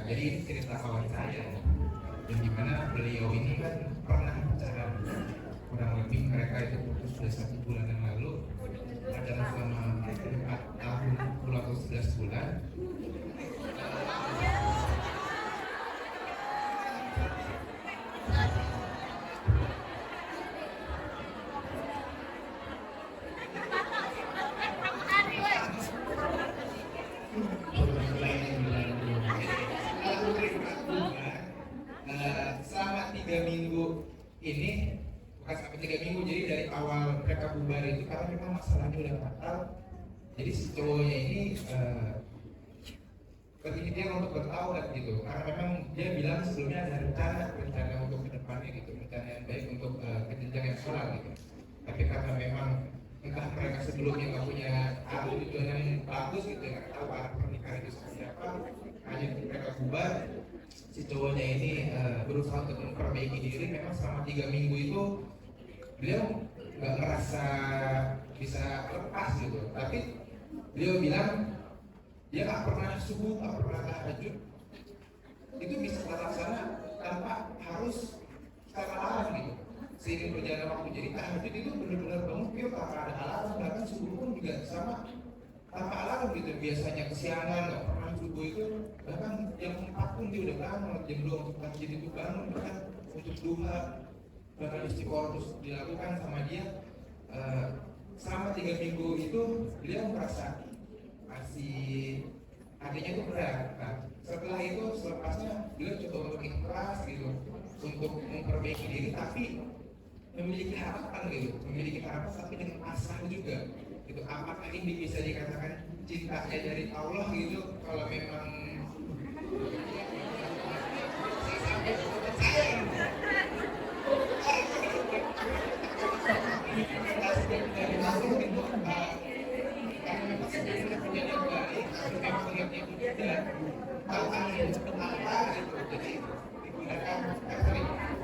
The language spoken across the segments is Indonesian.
Jadi ini cerita kawan saya, yang dimana beliau ini kan pernah pacaran, kurang lebih mereka itu putus sudah 1 bulan yang lalu, pacaran selama 4 tahun 10 atau 11 bulan. Selama 3 minggu ini, bukan sampai 3 minggu, jadi dari awal mereka bubar itu karena memang masalahnya udah fatal. Jadi si cowoknya ini begini dia untuk bertaubat gitu, karena memang dia bilang sebelumnya ada rencana untuk kedepannya gitu, rencana yang baik untuk kejenjang yang sholat gitu. Tapi karena memang entah mereka sebelumnya nggak punya tujuan yang bagus gitu, nggak tahu arah pernikahan itu seperti apa, hanya mereka bubar. Si cowoknya ini berusaha untuk memperbaiki diri. Memang selama 3 minggu itu beliau nggak merasa bisa lepas gitu, tapi beliau bilang dia nggak pernah subuh, nggak pernah tahajud, itu bisa terlaksana tanpa harus secara alarm gitu. Seiring berjalan waktu, jadi tahajud itu benar-benar bangun pure tanpa ada alarm. Bahkan subuh pun juga sama tanpa alarm gitu. Biasanya kesiangan, nggak pernah subuh itu, bahkan jam 4 pun dia udah bangun, jam 2 untuk tahajud itu bangun, bahkan untuk duha, bahkan istiqoroh terus dilakukan sama dia. Selama 3 minggu itu beliau merasa masih hatinya itu berat. Nah, setelah itu selepasnya beliau coba untuk ikhlas gitu, untuk memperbaiki diri, tapi memiliki harapan gitu, memiliki harapan tapi dengan pasrah juga gitu. Apakah ini bisa dikatakan cintanya dari Allah gitu? Kalau memang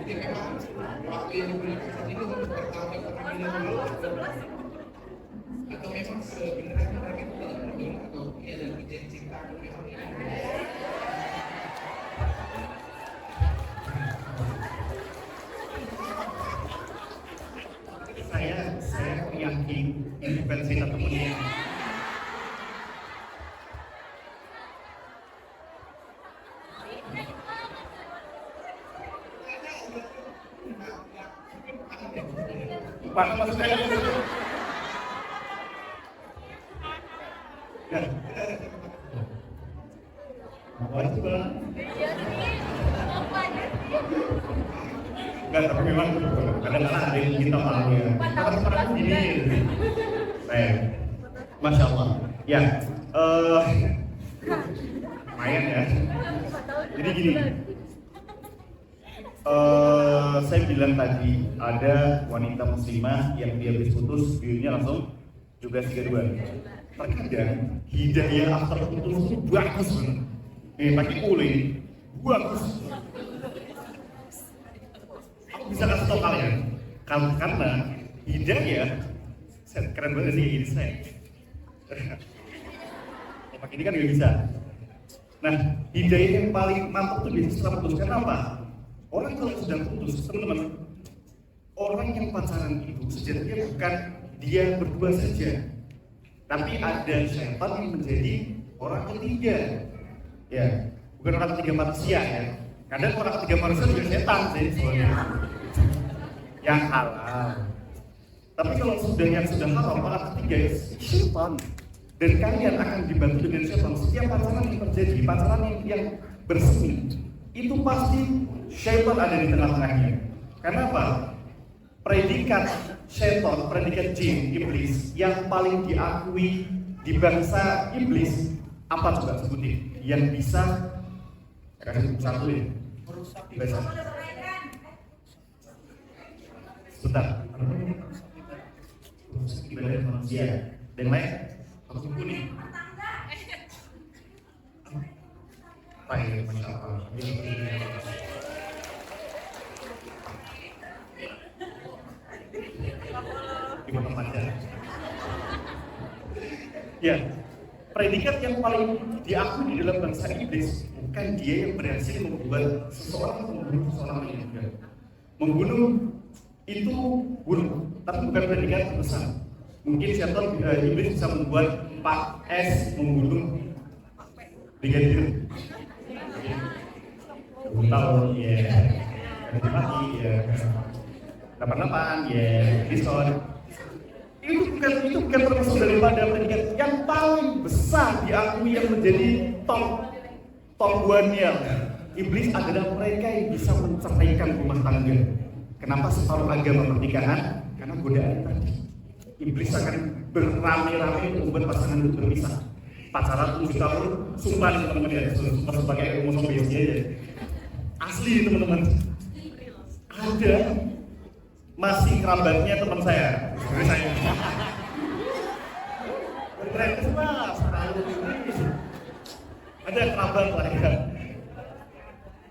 jadi memang waktu yang digunakan saat ini untuk bertahun terlebih dahulu, atau memang sebenarnya mereka itu tidak berjodoh, atau ini adalah ujian cinta atau memang ini. Saya yakin ini bukan cerita temennya. Pak, maksud saya enggak, tapi memang kadang-kadang ada yang kita malu ya. Kadang-kadang gini, Masya Allah. Ya, lumayan ya. Jadi gini, saya bilang tadi ada wanita muslimah yang dia habis putus, dirinya langsung juga 32. Terkadang hidayah after putus itu bagus banget. Pakai uli, bagus. Aku bisa kasih tau kalian, karena hidayah, keren banget sih ini saya. Pakai ini kan nggak bisa. Nah, hidayah yang paling mantap tuh biasanya setelah putus. Kenapa? Orang kalau sudah putus, teman-teman, orang yang pacaran itu sejatinya bukan dia berdua saja, tapi ada syaitan yang menjadi orang ketiga. Ya, bukan orang ketiga manusia ya. Kadang orang ketiga manusia juga setan sih soalnya. Yang halal. Tapi kalau sudah yang sudah haram, orang ketiga syaitan. Dan kalian akan dibantu dengan syaitan. Setiap pacaran yang terjadi, pacaran yang bersemi, itu pasti syaitan ada di tengah-tengahnya. Kenapa? Predikat syaitan, predikat jin, iblis yang paling diakui di bangsa iblis apa coba sebutin? Yang bisa kasih satu ini. Bisa. Sebentar. Merusak ibadah manusia. Dan lain harus kuning. Baik, Masya Allah. Gimana Anda? Ya, predikat yang paling diakui di dalam bangsa iblis bukan dia yang berhasil membuat seseorang membunuh seseorang lain juga. Membunuh itu bunuh, tapi bukan predikat terbesar. Mungkin setan iblis bisa membuat Pak S membunuh brigadir. Tahu ya, mati ya, 88 ya, diskon. Itu bukan termasuk daripada predikat yang paling besar diakui yang menjadi top buannya. Iblis adalah mereka yang bisa menceraikan rumah tangga. Kenapa separuh agama pernikahan? Karena godaan tadi. Iblis akan beramai-ramai untuk membuat pasangan itu berpisah. Pacaran 7 tahun, sumpah nih teman-teman ya, sumpah sebagai ilmu biasanya ya. Asli teman-teman. Ada masih kerabatnya teman saya. Sebenarnya saya. Berkreatif mas, ada kerabat lah ya.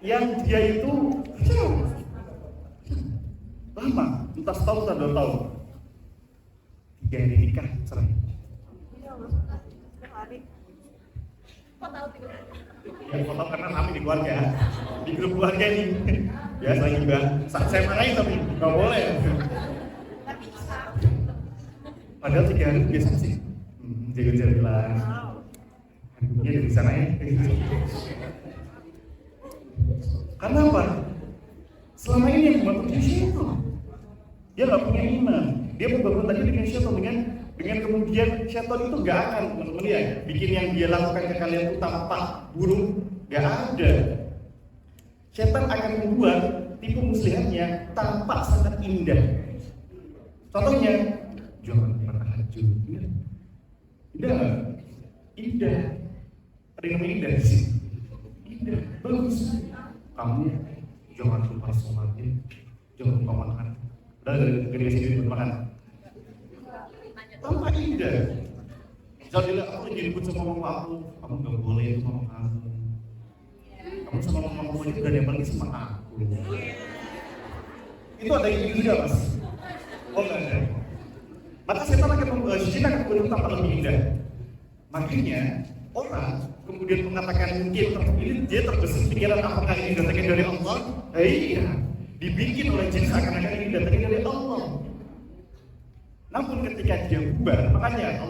Yang dia itu lama, entah setahun atau 2 tahun. 3 hari nikah, cerai. Ya, foto karena kami di keluarga, di grup keluarga ini. Biasa juga, saya marahin tapi nggak boleh. Padahal 3 hari biasa sih, jaga-jalan. Handuknya dari sana ya. Karena apa? Selama ini yang membantu dia syaitan. Dia nggak punya iman. Dia membangun tadi dengan syaitan, dengan kemudian syaitan itu nggak akan teman-teman ya bikin yang dia lakukan ke kalian itu tampak buruk, nggak ada. Syaitan akan membuat tipu muslihatnya tampak sangat indah. Contohnya, jangan tahajud. Indah, indah. Ada yang indah di sini. Indah, bagus. Kamu jangan lupa sholatnya, jangan lupa makan. Udah dari sini makan. Tampak indah. Misalnya aku lagi ribut sama mama aku, kamu nggak boleh itu sama kamu. Kamu sama mama kamu itu gak ada yang pergi sama aku. Itu ada yang juga mas. Oh nggak ada. Maka setan akan tampak lebih indah. Makanya orang kemudian mengatakan mungkin ini dia terbesit pikiran apakah ini datangnya dari Allah? Iya, dibikin oleh jin seakan-akan ini datangnya dari Allah. Namun ketika dia bubar, makanya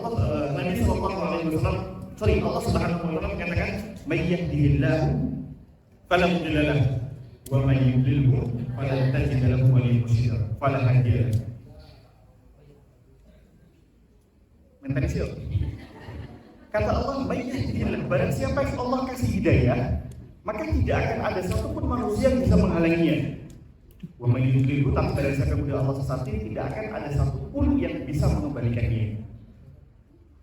Nabi Sallallahu Alaihi Wasallam, Allah Subhanahu Wa Taala mengatakan, "May yahdihillahu fala mudilla lahu, wa may yudlilhu fala tajid lahu waliyyan mursyida, fala hadiya lahu." Mentalisir. Kata Allah, "May barang siapa yang Allah kasih hidayah, maka tidak akan ada satupun manusia yang bisa menghalanginya. Wa may yudlilhu, tapi barang siapa yang Allah sesati, tidak akan ada satupun yang bisa mengembalikannya."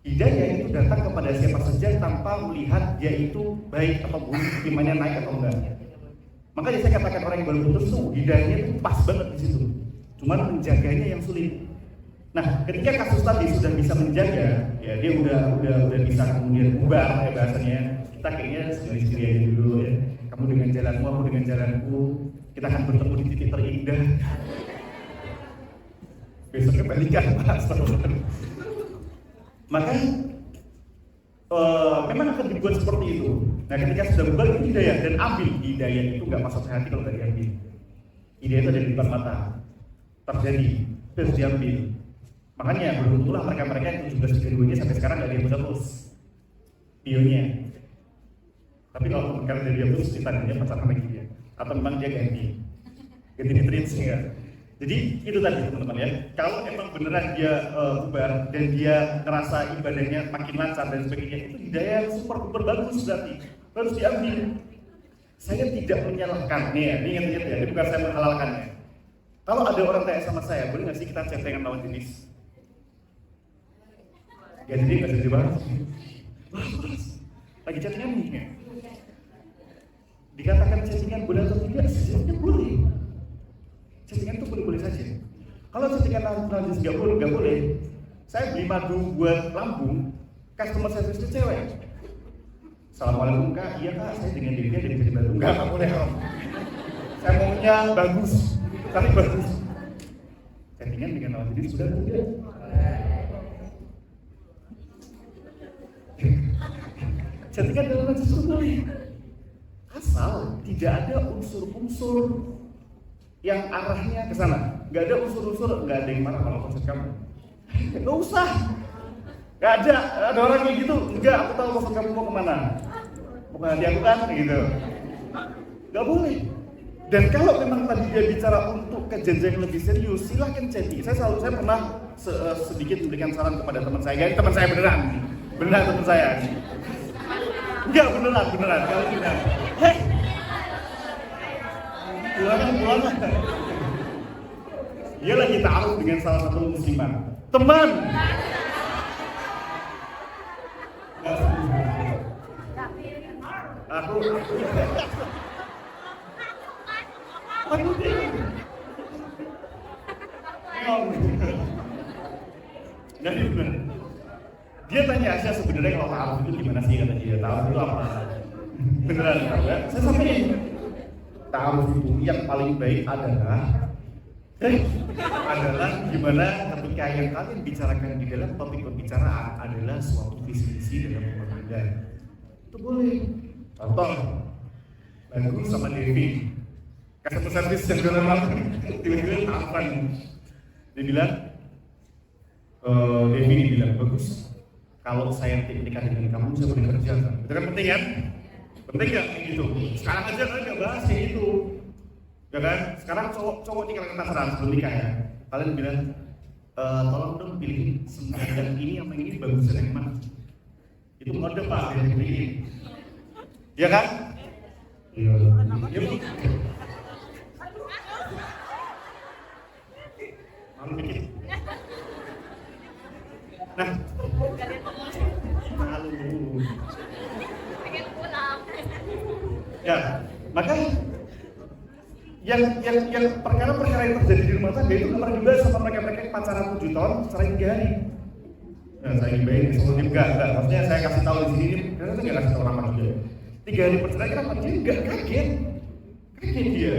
Hidayah itu datang kepada siapa saja tanpa melihat dia itu baik atau buruk, imannya naik atau enggak. Makanya saya katakan orang yang baru putus tuh hidayahnya itu pas banget di situ. Cuman menjaganya yang sulit. Nah, ketika kasus tadi sudah bisa menjaga, ya dia udah bisa kemudian ubah ya bahasanya. Kita kayaknya sendiri aja dulu ya. Kamu dengan jalanmu, aku dengan jalanku. Kita akan bertemu di titik terindah. Besoknya balikan mas. Maka memang akan dibuat seperti itu. Nah, ketika sudah berbagi hidayah dan ambil hidayah itu nggak masuk ke hati kalau nggak diambil. Hidayah itu ada di depan mata, terjadi, terus diambil. Makanya beruntunglah mereka yang 17 keduanya sampai sekarang nggak dia terus bionya. Tapi kalau karena dia terus ditandanya pacaran lagi dia, atau memang dia ganti nutrients ya. Jadi itu tadi teman-teman ya. Kalau emang beneran dia bubar dan dia ngerasa ibadahnya makin lancar dan sebagainya, itu hidayah yang super bagus berarti harus diambil. Saya tidak menyalahkan nih ya, ini ingat-ingat ya, ini bukan saya menghalalkannya. Kalau ada orang tanya sama saya, boleh nggak sih kita chattingan lawan jenis? Ya jadi nggak jadi banget. Lagi chattingan nih ya. Dikatakan chattingan boleh atau tidak? Chattingan boleh. Chattingan itu boleh-boleh saja. Kalau chattingan lawan jenis nggak boleh. Saya beli madu buat lambung, customer service itu cewek. Assalamualaikum kak, iya kak, saya dengan dia jadi bantu. Nggak boleh om. Saya maunya bagus, tapi bagus. Chattingan dengan lawan jenis sudah tidak. Jadikan dalam justru boleh. Asal tidak ada unsur-unsur yang arahnya ke sana. Nggak ada unsur-unsur, nggak ada yang marah kalau konsep kamu. Nggak usah. Nggak ada orang kayak gitu. Enggak, aku tahu konsep kamu mau kemana. Mau ke hati aku kan, gitu. Nggak boleh. Dan kalau memang tadi dia bicara untuk ke jenjang yang lebih serius, silahkan chatting. Saya pernah sedikit memberikan saran kepada teman saya. Ini teman saya beneran teman saya. Enggak, beneran. Kalau tidak, hei, pulang. Dia lagi taruh dengan salah satu muslimah. Teman. Aku jadi bener. Dia tanya Aisyah sebenarnya kalau ta'aruf itu gimana sih, kata dia. Ta'aruf itu apa? Beneran ya? Saya sampaikan ta'aruf itu yang paling baik adalah gimana ketika yang kalian bicarakan di dalam topik pembicaraan adalah suatu visi misi dalam pembangunan. Itu boleh. Contoh, Bagus sama Devi customer service yang udah lama tiba-tiba tahapan dia bilang Devi bilang, Bagus, kalau saya nikah dengan kamu saya boleh kerja kan? Itu kan penting kan? Penting gak gitu? Sekarang aja kan gak bahas kayak itu ya kan? Sekarang cowok ini kalian penasaran sebelum nikah ya, kalian bilang tolong dong pilih sembilan ini sama ini bagusan yang mana? Itu mode pak yang pilih ya kan? Iya. Malu dikit. Nah, malu. Ya, maka yang perkara-perkara yang terjadi di rumah tangga itu nggak pernah dibahas sama mereka yang pacaran 7 tahun secara 3 hari. Nah, saya gibahin sebelumnya enggak. Maksudnya saya kasih tahu di sini, karena saya nggak kasih tahu nama juga. 3 hari perceraian kenapa dia nggak kaget dia.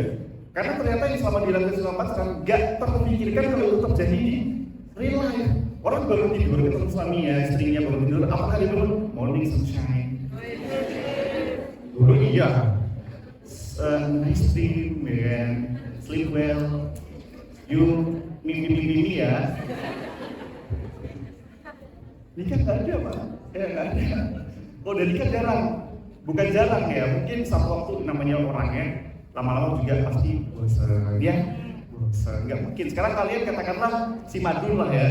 Karena ternyata yang selama dilakukan selama pacaran nggak terpikirkan kalau itu terjadi di real life. Orang baru tidur ketemu suaminya, istrinya baru tidur, apakah dia bilang morning sunshine? Oh iya, nice dream, man, sleep well, you mimpi ya. Nikah nggak ada pak, ya nggak ada. Oh dari nikah jarang, bukan jarang ya, mungkin satu waktu namanya orangnya lama-lama juga pasti bosan ya, bosan. Nggak mungkin. Sekarang kalian katakanlah si Madun lah ya.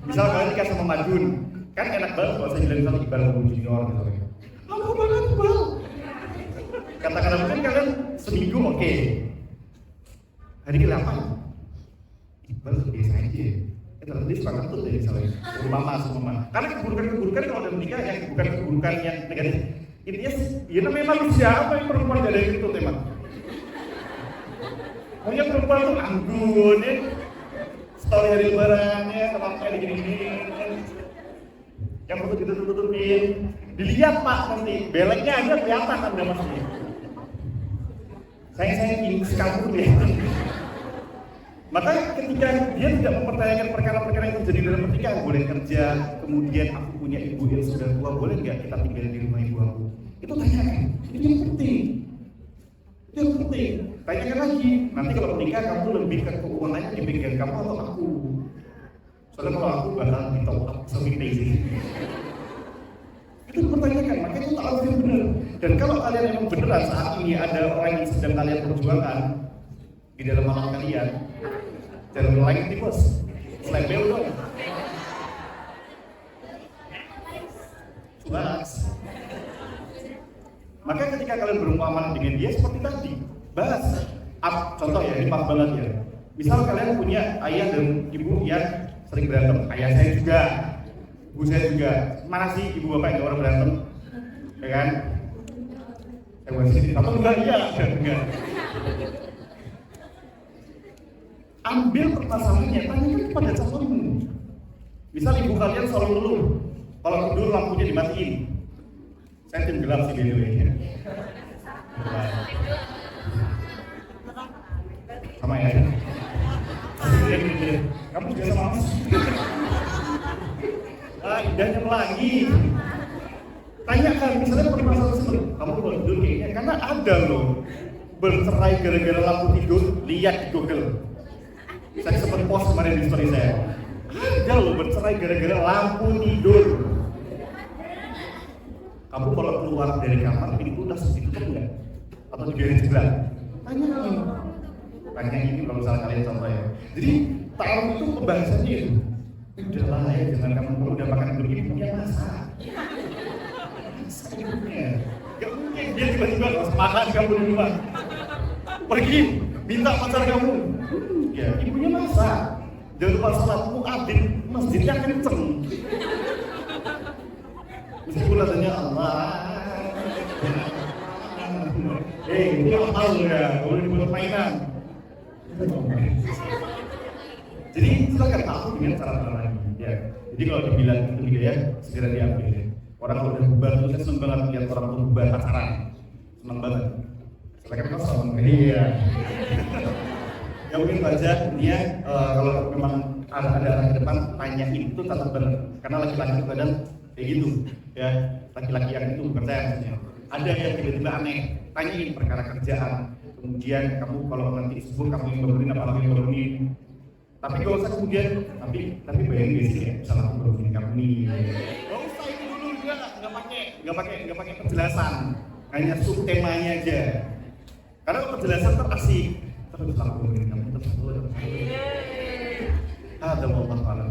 Misal kalian nikah sama Madun, kan enak banget kalau saya bilang misalnya Iqbal mau junior gitu. Lama banget Iqbal. Katakanlah mungkin kalian seminggu oke. Hari ke-8 Iqbal biasa aja. Terus banget tuh dari misalnya mama. Karena keburukan kalau udah menikah yang bukan keburukan yang negatif. Intinya ya namanya manusia, apa yang perempuan gak ada yang itu teman. Maunya perempuan tuh anggun ya. Story hari lebarannya, kenapa gini-gini yang perlu ditutup-tutupin. Dilihat pak nanti, beleknya aja kelihatan anda masih. Saya ingin sekali dia. Maka ketika dia tidak mempertanyakan perkara-perkara yang terjadi dalam pernikahan, boleh kerja, kemudian aku punya ibu yang sudah tua, boleh nggak kita tinggal di rumah ibu aku? Itu tanyakan, itu yang penting. Itu yang penting. Tanyakan lagi, nanti kalau menikah kamu lebih ke keuangannya dipegang kamu atau aku? Soalnya kalau aku bakal ditolak sama sih. Itu pertanyakan, makanya itu tahu yang benar. Dan kalau kalian memang beneran saat ini ada orang yang sedang kalian perjuangkan di dalam malam kalian, jangan like di bos, label dong. Jelas. Maka ketika kalian bermuamalah dengan dia seperti tadi, bahas. Contoh ya, ini pas banget ya. Misal kalian punya ayah dan ibu yang sering berantem, ayah saya juga, ibu saya juga. Mana sih ibu bapak yang orang berantem, ya kan? Saya masih atau enggak? Iya, enggak. Ambil permasalahannya, tanyakan kepada calonmu. Misal ibu kalian selalu ngeluh, kalau tidur lampunya dimatiin. Saya tim gelap sih biasanya. Sama ya. Kamu juga sama Mas. Indahnya pelangi. tanyakan, misalnya permasalahan seperti kamu kalau tidur kayaknya, karena ada loh bercerai gara-gara lampu tidur, lihat di Google. Saya sempat post kemarin di story saya. Ada loh bercerai gara-gara lampu tidur. Kamu kalau keluar dari kamar pintu udah ditutup nggak? Atau dibiarin jeblak? Tanya ini kalau misalnya kalian contoh ya. Jadi taruh itu pembahasannya itu. Udahlah ya, jangan kamu kalau udah makan dulu ibunya masak. Ibunya, gak mungkin dia tiba-tiba nggak usah makan kamu di rumah. Pergi, minta pacar kamu. Ya, ibunya masak. Jangan lupa sholatmu adil, masjidnya kenceng. Meskipun katanya Allah. Ini apa ya? Boleh dibuat mainan. Jadi silakan tahu dengan cara lain. Ya. Jadi kalau dibilang itu juga ya, segera diambil. Ya. Orang kalau udah bubar, itu saya seneng banget lihat orang tuh bubar pacaran. Seneng banget. Silakan kosong. Iya. Ya mungkin saja dia kalau memang ada arah ke depan tanyain itu tetap benar. Karena laki-laki itu kadang kayak gitu, ya laki-laki yang itu bukan saya maksudnya. Ada yang tiba-tiba aneh, tanyain perkara kerjaan. Kemudian kamu kalau nanti sibuk kamu yang bangunin apa lagi yang bangunin. Tapi kalau usah kemudian, tapi bayangin di sini ya, misalnya aku bangunin kamu nih. Gak usah itu dulu juga, nggak pakai penjelasan, hanya subtemanya aja. Karena kalau penjelasan terasik, terus aku bangunin kamu terus. Ada mau masalah.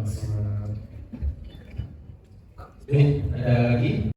Ada lagi?